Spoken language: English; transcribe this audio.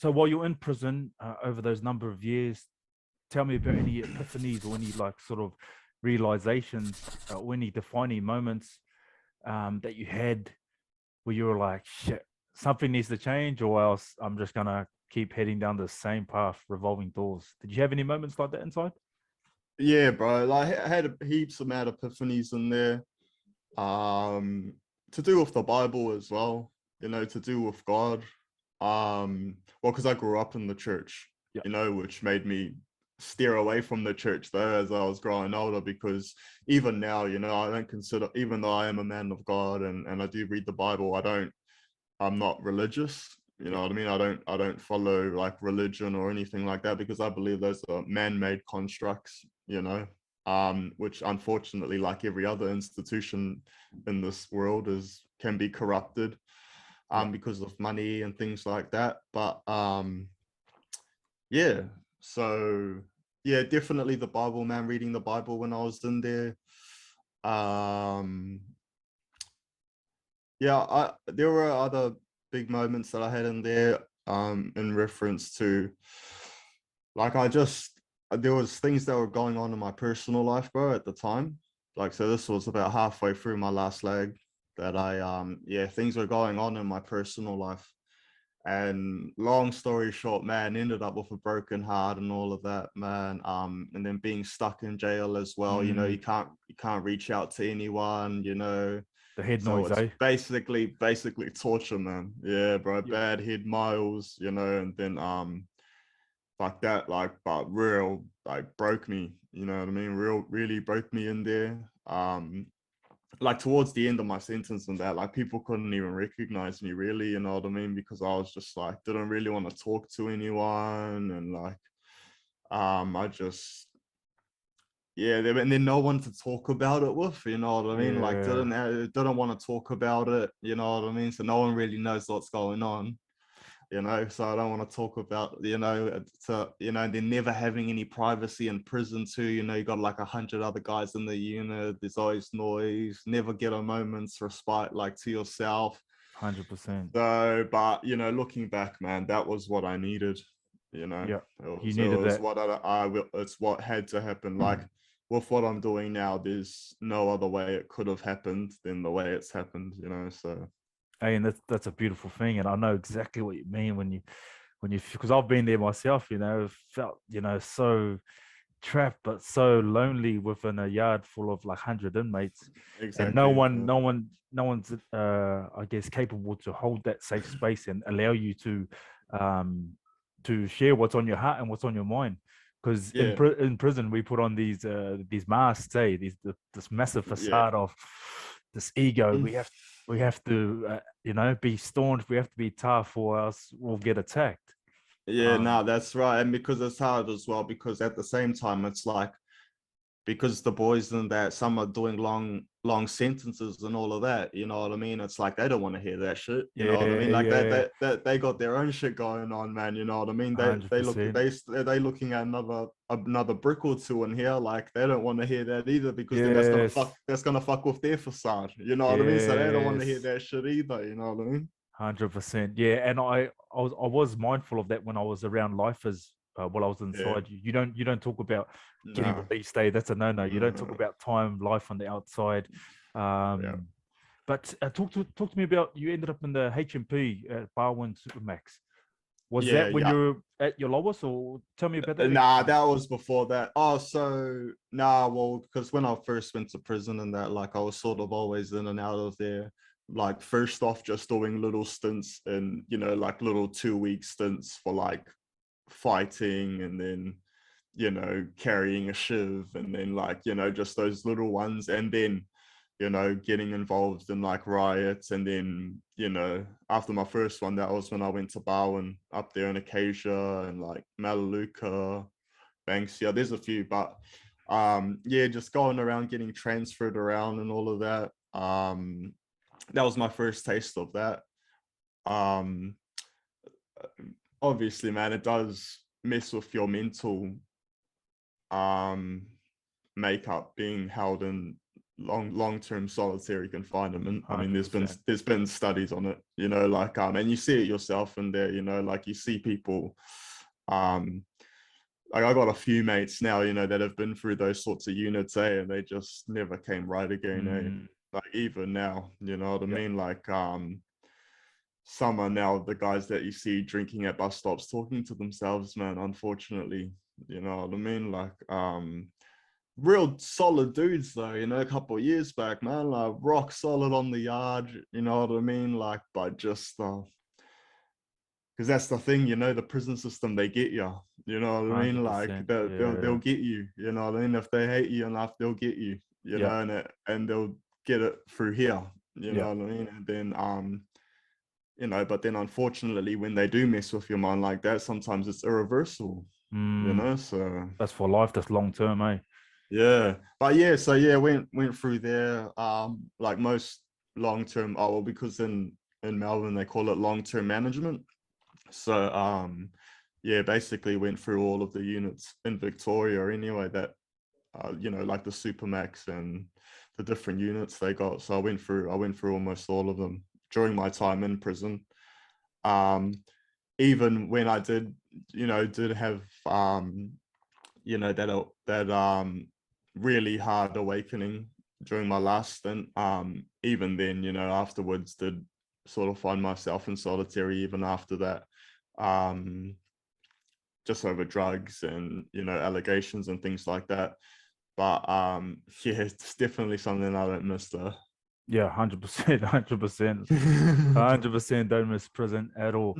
So while you're in prison over those number of years, tell me about any epiphanies or any like sort of realizations or any defining moments that you had where you were like, shit, something needs to change, or else I'm just gonna keep heading down the same path, revolving doors. Did you have any moments like that inside? Yeah, bro. Like I had heaps of mad epiphanies in there. Um, to do with the Bible as well, to do with God. Well, because I grew up in the church, Yeah. which made me steer away from the church though as I was growing older, because even now, I don't consider, even though I am a man of God and I do read the Bible, I'm not religious. You Yeah. know what I mean? I don't follow like religion or anything like that, because I believe those are man-made constructs, which unfortunately, like every other institution in this world, can be corrupted Yeah. because of money and things like that. But yeah, so yeah, definitely the Bible, man, reading the Bible when I was in there. Um yeah, there were other big moments that I had in there, in reference to, like, there was things that were going on in my personal life, bro, at the time. Like, so this was about halfway through my last leg that yeah, things were going on in my personal life. And long story short, man, ended up with a broken heart and all of that, man. And then being stuck in jail as well. You can't reach out to anyone, The head so noise, it's eh? basically torture, man. Yeah, bro. Yeah. Bad head miles, and then like that, like, but real, like, broke me, you know what I mean? Really broke me in there. Like towards the end of my sentence and that, like, people couldn't even recognize me really, you know what I mean? Because I was just like, didn't really want to talk to anyone, and like, I just, yeah, and then no one to talk about it with, you know what I mean? Like, Yeah. didn't want to talk about it, you know what I mean? So no one really knows what's going on, so I don't want to talk about, they're never having any privacy in prison too. You got like 100 other guys in the unit, there's always noise, never get a moment's respite, like, to yourself. 100%. So, but looking back, man, that was what I needed. Yeah. You It needed was that. what it's what had to happen. Like, with what I'm doing now, there's no other way it could have happened than the way it's happened, so. Hey, and that's a beautiful thing. And I know exactly what you mean when you because I've been there myself, felt, so trapped but so lonely within a yard full of like 100 inmates, and no Exactly. one no one no one's I guess capable to hold that safe space and allow you um to share what's on your heart and what's on your mind. Because Yeah, in prison we put on these masks, this massive yeah. facade of this ego. Mm. We have to be staunch, we have to be tough, or else we'll get attacked. Yeah, um no, that's right. And because it's hard as well, because at the same time, it's like, because the boys and that, some are doing long sentences and all of that, you know what I mean? It's like they don't want to hear that shit, you know what I mean? yeah, Like, yeah, they got their own shit going on, man, you know what I mean? $100%. They looking at another brick or two in here, like, they don't want to hear that either, because then Yes, that's gonna fuck with their facade, you know what I mean? So they don't want to hear yes, that shit either, you know what I mean? 100%. Yeah, and I was mindful of that when I was around lifers. While I was Yeah, inside, you don't talk about getting nah, released. That's a no-no. You don't talk nah, about time, life on the outside. yeah. Um, but talk to me about, you ended up in the HMP at Barwon Supermax. Was Yeah, that when yeah. you were at your lowest, or tell me about that Nah, experience? that was before that. Oh, so nah, well, because when I first went to prison and that, like, I was sort of always in and out of there. Like, first off, just doing little stints and, like, little 2 week stints for like fighting, and then, carrying a shiv, and then, like, just those little ones. And then, getting involved in like riots. And then, after my first one, that was when I went to Bowen up there in Acacia and like Melaleuca, Banksia. There's a few, but yeah, just going around getting transferred around and all of that. That was my first taste of that. Um, Obviously, man, it does mess with your mental um makeup, being held in long-term solitary confinement. I mean, 100%. there's been studies on it, you know, like and you see it yourself in there, you know, like you see people, like I got a few mates now, you know, that have been through those sorts of units, and they just never came right again, Mm, like even now, you know what I yeah. mean? Like some are now the guys that you see drinking at bus stops talking to themselves, man, unfortunately, you know what I mean? Like real solid dudes though, you know, a couple of years back, man, like rock solid on the yard, you know what I mean? Like, but just because that's the thing, you know, the prison system, they get you know what I mean? Like 100%. they'll Yeah. get you know what I mean? If they hate you enough, they'll get you Yeah. know, and they'll get it through here, you Yeah. know what I mean? And then you know, but then unfortunately when they do mess with your mind like that, sometimes it's irreversible, you Mm, know, so that's for life. That's long term, eh? yeah, but yeah, so yeah, went through there. Like most long term, oh well, because in Melbourne they call it long term management. So yeah, basically went through all of the units in Victoria anyway. That you know, like the Supermax and the different units they got. So I went through almost all of them during my time in prison. Um, Even when I did, you know, did have you know, that really hard awakening during my last stint. Even then, you know, afterwards did sort of find myself in solitary even after that. Um just over drugs and, you know, allegations and things like that. But yeah, it's definitely something I don't miss though. Yeah, 100%, 100%, 100% don't miss prison at all.